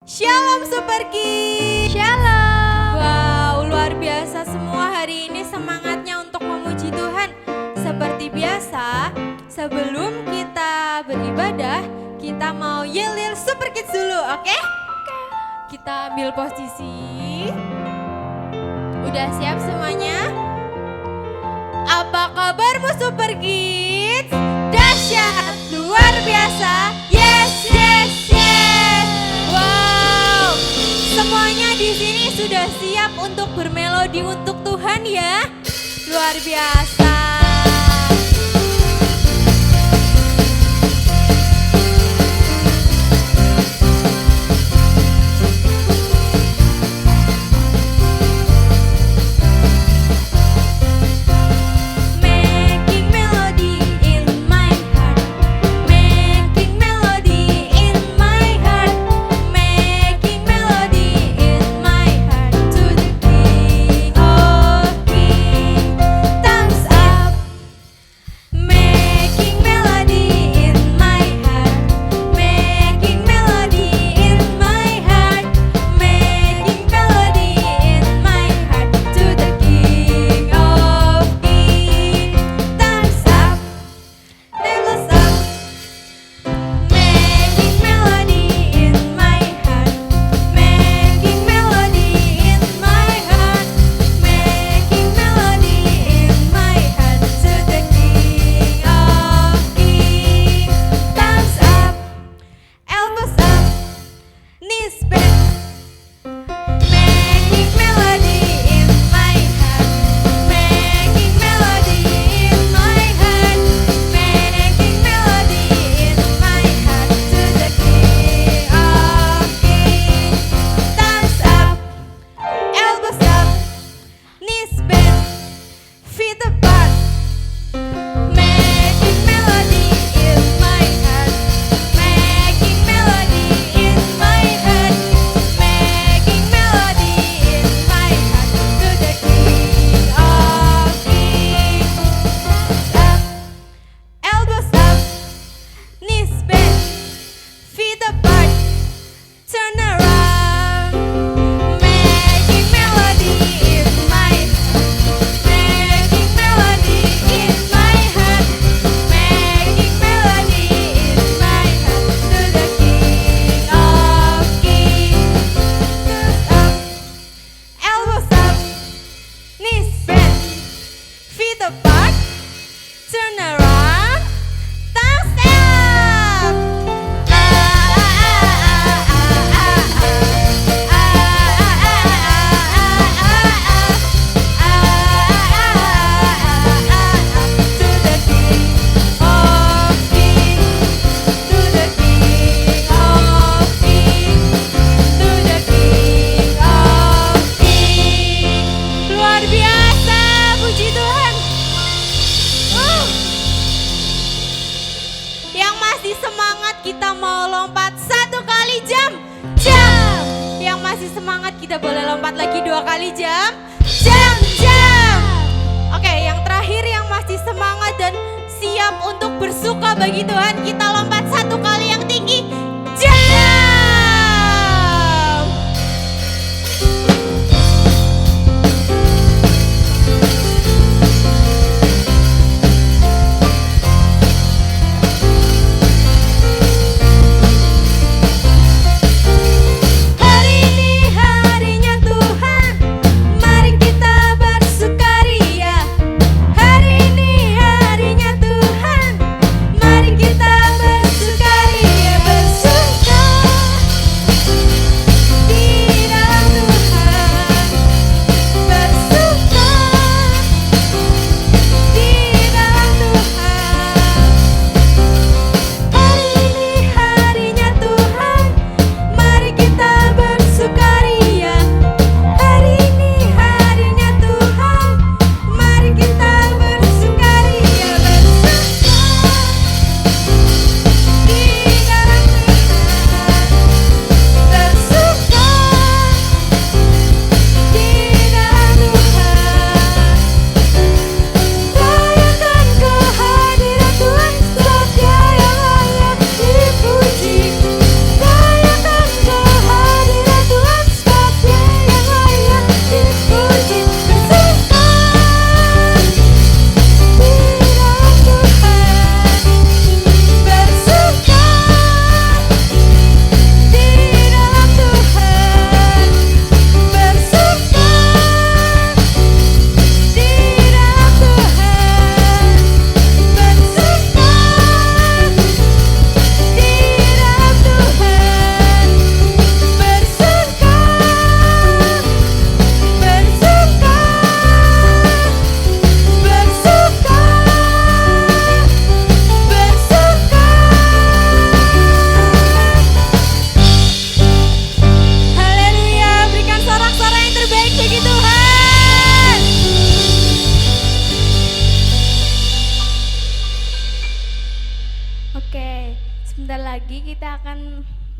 Shalom Super Kids. Shalom. Wow, luar biasa semua hari ini semangatnya untuk memuji Tuhan. Seperti biasa, sebelum kita beribadah, kita mau yel-yel Super Kids dulu, oke? Kita ambil posisi. Udah siap semuanya? Apa kabarmu Super Kids? Dahsyat, luar biasa. Yes, yes, yes. Wow, semuanya di sini sudah siap untuk bermelodi untuk Tuhan ya? Luar biasa. Bagi Tuhan kita lompat satu kali yang tinggi. Jam. Hari ini harinya Tuhan, mari kita bersukaria. Hari ini harinya Tuhan, mari kita bersukaria.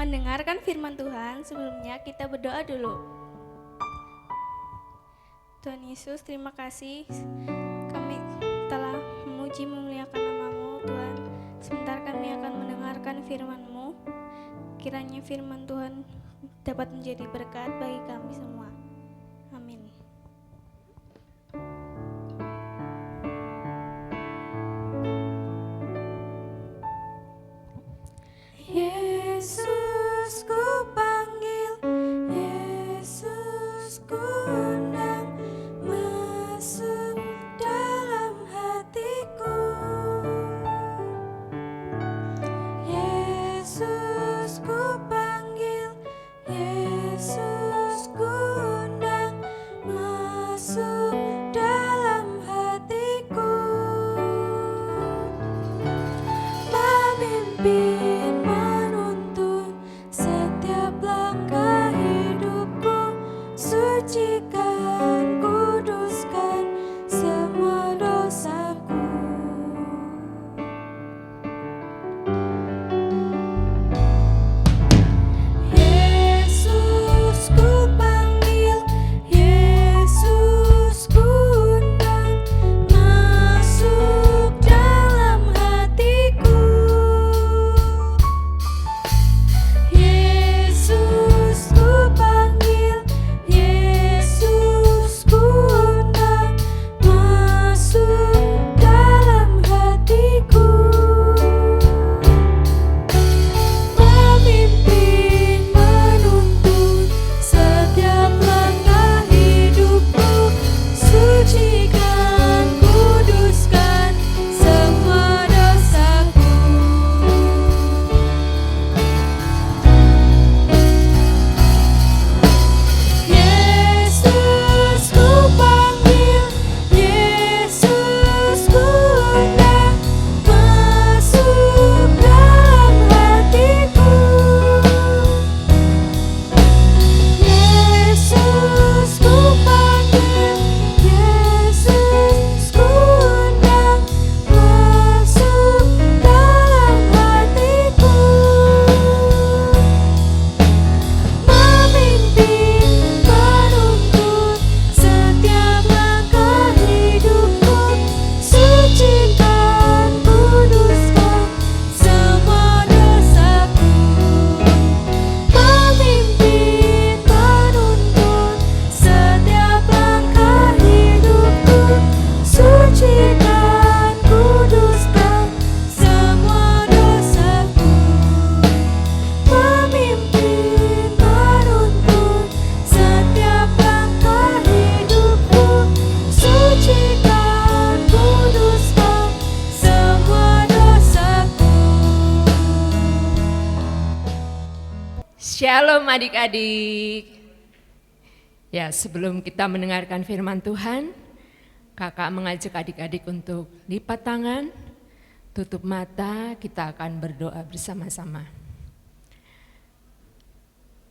mendengarkan firman Tuhan, sebelumnya kita berdoa dulu. Tuhan Yesus, terima kasih kami telah memuji memuliakan nama-Mu, Tuhan. Sebentar kami akan mendengarkan firman-Mu. Kiranya firman Tuhan dapat menjadi berkat bagi kami semua. Amin. Yesus ku panggil, Yesus ku undang, masuk dalam hatiku. Yesus ku panggil, Yesus ku undang, masuk dalam hatiku. Memimpin, menuntun setiap langkah hidupku, sucikan, kuduskan semua dosaku. Yesus ku panggil, Yesus ku undang, masuk dalam hatiku. Yesus ku panggil, Yesus ku undang, masuk dalam hatiku. Memimpin, menuntun setiap langkah hidupku, sucikan, kuduskan semua dosaku. Yesus ku panggil, Yesus ku undang, masuk dalam hatiku. Yesus ku panggil, Yesus ku undang, masuk dalam hatiku. Memimpin, menuntun setiap langkah hidupku, sucikan, kuduskan semua dosaku. Memimpin, menuntun setiap langkah hidupku, sucikan, kuduskan semua dosaku. Memimpin, menuntun setiap langkah hidupku, sucikan, kuduskan semua dosaku. Shalom adik-adik. Ya, sebelum kita mendengarkan firman Tuhan, kakak mengajak adik-adik untuk lipat tangan, tutup mata, kita akan berdoa bersama-sama.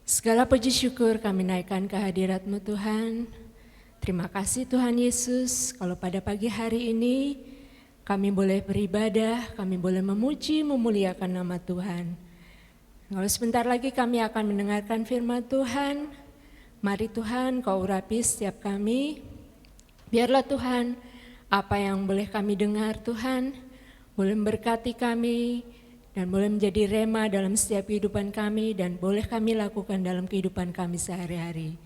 Segala puji syukur kami naikkan ke hadirat-Mu Tuhan. Terima kasih Tuhan Yesus, kalau pada pagi hari ini kami boleh beribadah, kami boleh memuji, memuliakan nama Tuhan. Kalau sebentar lagi kami akan mendengarkan firman Tuhan, mari Tuhan Kau urapi setiap kami. Biarlah Tuhan, apa yang boleh kami dengar Tuhan, boleh memberkati kami, dan boleh menjadi rema dalam setiap kehidupan kami, dan boleh kami lakukan dalam kehidupan kami sehari-hari.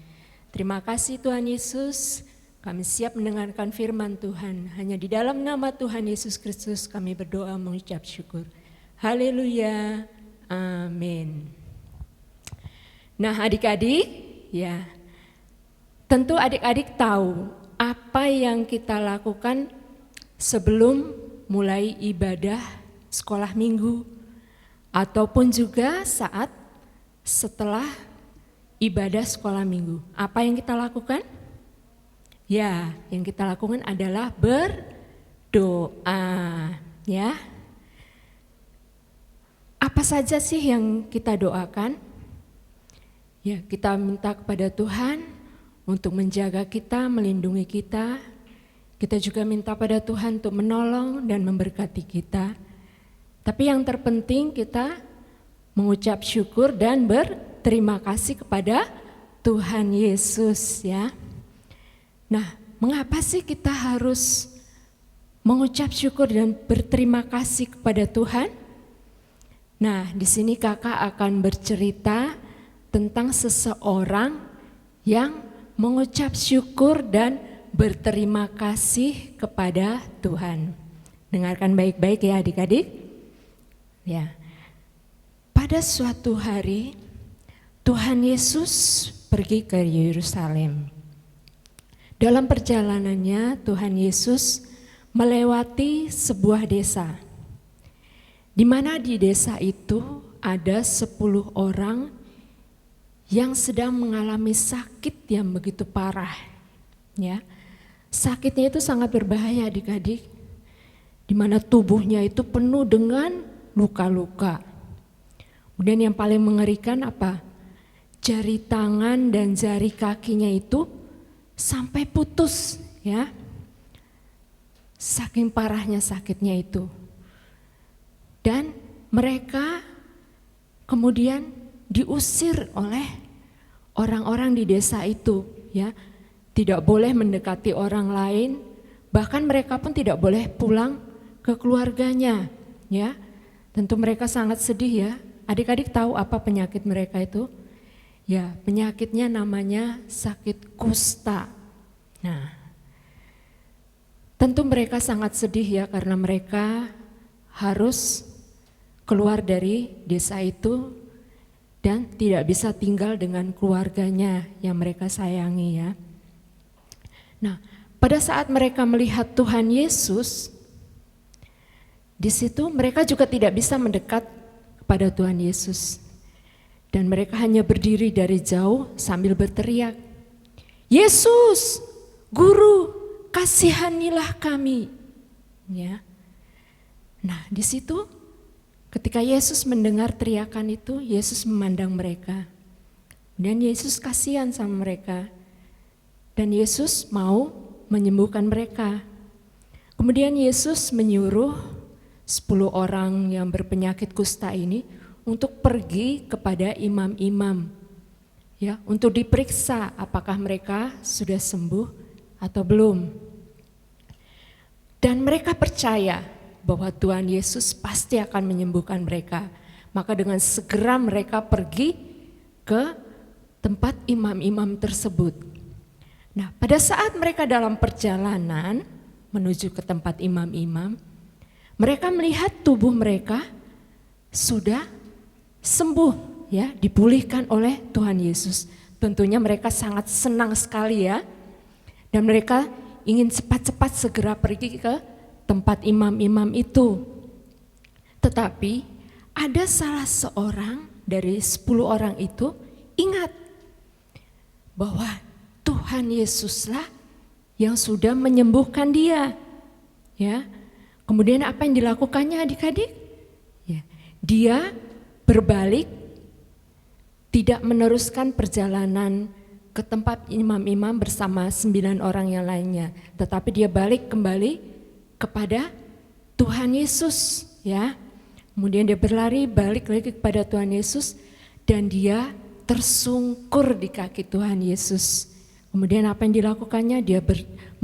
Terima kasih Tuhan Yesus, kami siap mendengarkan firman Tuhan. Hanya di dalam nama Tuhan Yesus Kristus kami berdoa mengucap syukur. Haleluya. Amin. Nah adik-adik, ya tentu adik-adik tahu apa yang kita lakukan sebelum mulai ibadah sekolah minggu ataupun juga saat setelah ibadah sekolah minggu. Apa yang kita lakukan? Ya, yang kita lakukan adalah berdoa, ya. Apa saja sih yang kita doakan? Ya, kita minta kepada Tuhan untuk menjaga kita, melindungi kita. Kita juga minta pada Tuhan untuk menolong dan memberkati kita. Tapi yang terpenting kita mengucap syukur dan berterima kasih kepada Tuhan Yesus ya. Nah, mengapa sih kita harus mengucap syukur dan berterima kasih kepada Tuhan? Nah, di sini kakak akan bercerita tentang seseorang yang mengucap syukur dan berterima kasih kepada Tuhan. Dengarkan baik-baik ya adik-adik. Ya. Pada suatu hari Tuhan Yesus pergi ke Yerusalem. Dalam perjalanannya Tuhan Yesus melewati sebuah desa. Di mana di desa itu ada 10 orang yang sedang mengalami sakit yang begitu parah. Ya. Sakitnya itu sangat berbahaya adik-adik. Di mana tubuhnya itu penuh dengan luka-luka. Kemudian yang paling mengerikan apa? Jari tangan dan jari kakinya itu sampai putus ya. Saking parahnya sakitnya itu. Dan mereka kemudian diusir oleh orang-orang di desa itu ya. Tidak boleh mendekati orang lain, bahkan mereka pun tidak boleh pulang ke keluarganya ya. Tentu mereka sangat sedih ya. Adik-adik tahu apa penyakit mereka itu? Ya, penyakitnya namanya sakit kusta. Nah, tentu mereka sangat sedih ya karena mereka harus keluar dari desa itu dan tidak bisa tinggal dengan keluarganya yang mereka sayangi ya. Nah, pada saat mereka melihat Tuhan Yesus, di situ mereka juga tidak bisa mendekat kepada Tuhan Yesus. Dan mereka hanya berdiri dari jauh sambil berteriak, "Yesus, Guru, kasihanilah kami." Ya. Nah, di situ ketika Yesus mendengar teriakan itu, Yesus memandang mereka. Dan Yesus kasihan sama mereka. Dan Yesus mau menyembuhkan mereka. Kemudian Yesus menyuruh 10 orang yang berpenyakit kusta ini untuk pergi kepada imam-imam. Ya, untuk diperiksa apakah mereka sudah sembuh atau belum. Dan mereka percaya bahwa Tuhan Yesus pasti akan menyembuhkan mereka. Maka dengan segera mereka pergi ke tempat imam-imam tersebut. Nah, pada saat mereka dalam perjalanan menuju ke tempat imam-imam, mereka melihat tubuh mereka sudah sembuh ya, dipulihkan oleh Tuhan Yesus. Tentunya mereka sangat senang sekali ya. Dan mereka ingin cepat-cepat segera pergi ke tempat imam-imam itu. Tetapi ada salah seorang dari 10 orang itu ingat bahwa Tuhan Yesuslah yang sudah menyembuhkan dia. Ya. Kemudian apa yang dilakukannya adik-adik? Ya. Dia berbalik, tidak meneruskan perjalanan ke tempat imam-imam bersama 9 orang yang lainnya. Tetapi dia balik kembali kepada Tuhan Yesus. Ya. Kemudian dia berlari balik lagi kepada Tuhan Yesus dan dia tersungkur di kaki Tuhan Yesus. Kemudian apa yang dilakukannya? Dia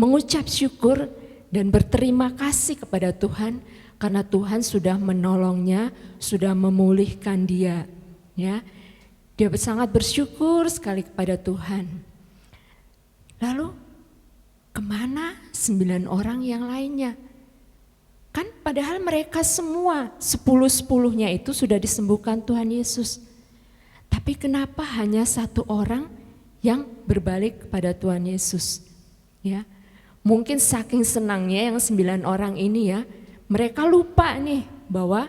mengucap syukur dan berterima kasih kepada Tuhan karena Tuhan sudah menolongnya, sudah memulihkan dia. Ya, dia sangat bersyukur sekali kepada Tuhan. Lalu kemana 9 orang yang lainnya? Kan padahal mereka semua 10-10-nya itu sudah disembuhkan Tuhan Yesus. Tapi kenapa hanya 1 orang yang berbalik kepada Tuhan Yesus? Ya, mungkin saking senangnya yang 9 orang ini ya, mereka lupa nih bahwa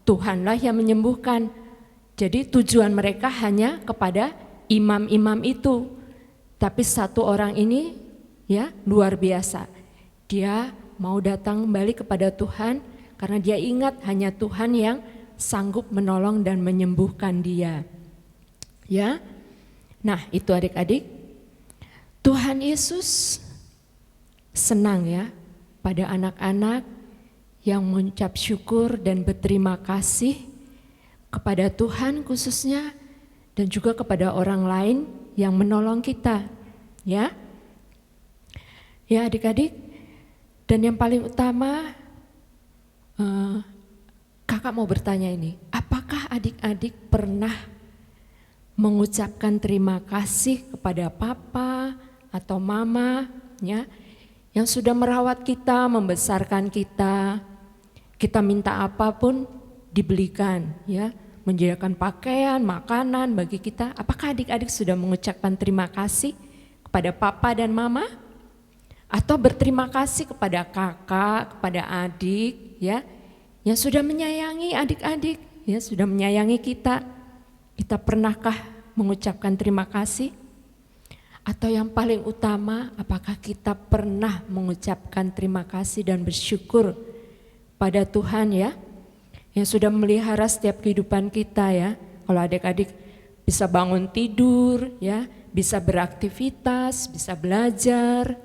Tuhanlah yang menyembuhkan. Jadi tujuan mereka hanya kepada imam-imam itu. Tapi 1 orang ini ya luar biasa. Dia mau datang kembali kepada Tuhan karena dia ingat hanya Tuhan yang sanggup menolong dan menyembuhkan dia. Ya. Nah, itu adik-adik. Tuhan Yesus senang ya pada anak-anak yang mengucap syukur dan berterima kasih kepada Tuhan khususnya, dan juga kepada orang lain yang menolong kita, ya. Ya adik-adik, dan yang paling utama, kakak mau bertanya ini, apakah adik-adik pernah mengucapkan terima kasih kepada papa atau mama, ya, yang sudah merawat kita, membesarkan kita minta apapun dibelikan, ya, menyediakan pakaian, makanan bagi kita. Apakah adik-adik sudah mengucapkan terima kasih kepada papa dan mama? Atau berterima kasih kepada kakak, kepada adik, ya, yang sudah menyayangi adik-adik, ya, sudah menyayangi kita. Kita pernahkah mengucapkan terima kasih? Atau yang paling utama, apakah kita pernah mengucapkan terima kasih dan bersyukur pada Tuhan, ya, yang sudah memelihara setiap kehidupan kita, ya. Kalau adik-adik bisa bangun tidur, ya, bisa beraktivitas, bisa belajar,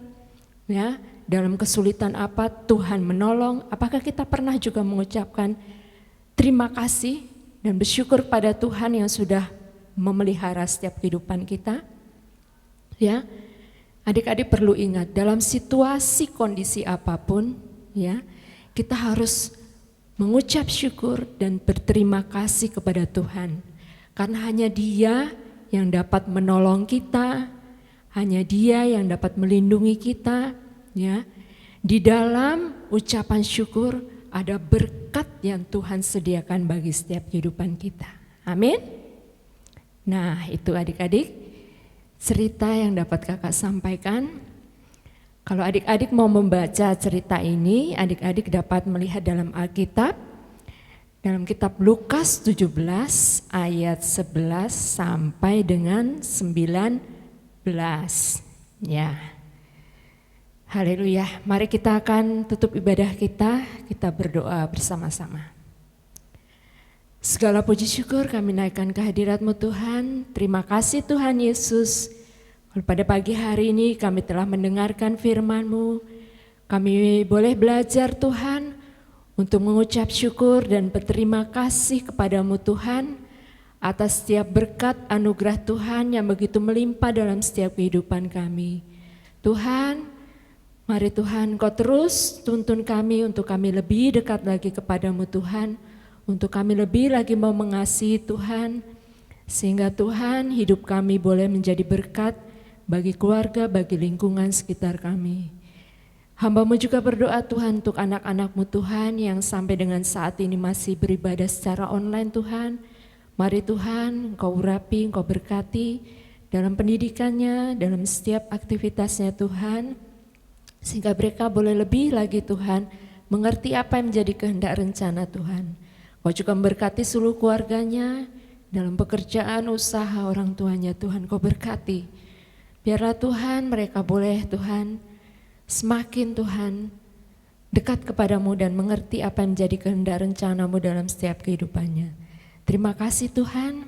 ya, dalam kesulitan apa Tuhan menolong, apakah kita pernah juga mengucapkan terima kasih dan bersyukur pada Tuhan yang sudah memelihara setiap kehidupan kita? Ya, adik-adik perlu ingat dalam situasi kondisi apapun, ya, kita harus mengucap syukur dan berterima kasih kepada Tuhan. Karena hanya Dia yang dapat menolong kita, hanya Dia yang dapat melindungi kita, ya. Di dalam ucapan syukur ada berkat yang Tuhan sediakan bagi setiap kehidupan kita. Amin. Nah, itu adik-adik cerita yang dapat kakak sampaikan. Kalau adik-adik mau membaca cerita ini, adik-adik dapat melihat dalam Alkitab, dalam kitab Lukas 17 ayat 11 sampai dengan 19. Ya. Haleluya. Mari kita akan tutup ibadah kita berdoa bersama-sama. Segala puji syukur kami naikkan kehadirat-Mu Tuhan. Terima kasih Tuhan Yesus. Pada pagi hari ini kami telah mendengarkan firman-Mu. Kami boleh belajar Tuhan untuk mengucap syukur dan berterima kasih kepada-Mu Tuhan atas setiap berkat anugerah Tuhan yang begitu melimpah dalam setiap kehidupan kami. Tuhan, mari Tuhan Kau terus tuntun kami untuk kami lebih dekat lagi kepada-Mu Tuhan, untuk kami lebih lagi mau mengasihi Tuhan, sehingga Tuhan hidup kami boleh menjadi berkat bagi keluarga, bagi lingkungan sekitar kami. Hamba-Mu juga berdoa Tuhan untuk anak-anak-Mu Tuhan yang sampai dengan saat ini masih beribadah secara online Tuhan. Mari Tuhan Engkau urapi, Engkau berkati dalam pendidikannya, dalam setiap aktivitasnya Tuhan. Sehingga mereka boleh lebih lagi Tuhan mengerti apa yang menjadi kehendak rencana Tuhan. Kau juga memberkati seluruh keluarganya dalam pekerjaan, usaha orang tuanya Tuhan Kau berkati. Biarlah Tuhan mereka boleh Tuhan semakin Tuhan dekat kepadamu dan mengerti apa yang menjadi kehendak rencana-Mu dalam setiap kehidupannya. Terima kasih Tuhan.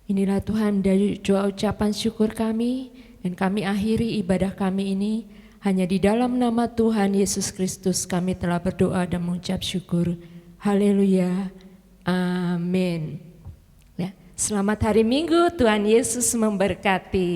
Inilah Tuhan dari doa ucapan syukur kami dan kami akhiri ibadah kami ini hanya di dalam nama Tuhan Yesus Kristus kami telah berdoa dan mengucap syukur. Haleluya. Amin. Ya, selamat hari Minggu, Tuhan Yesus memberkati.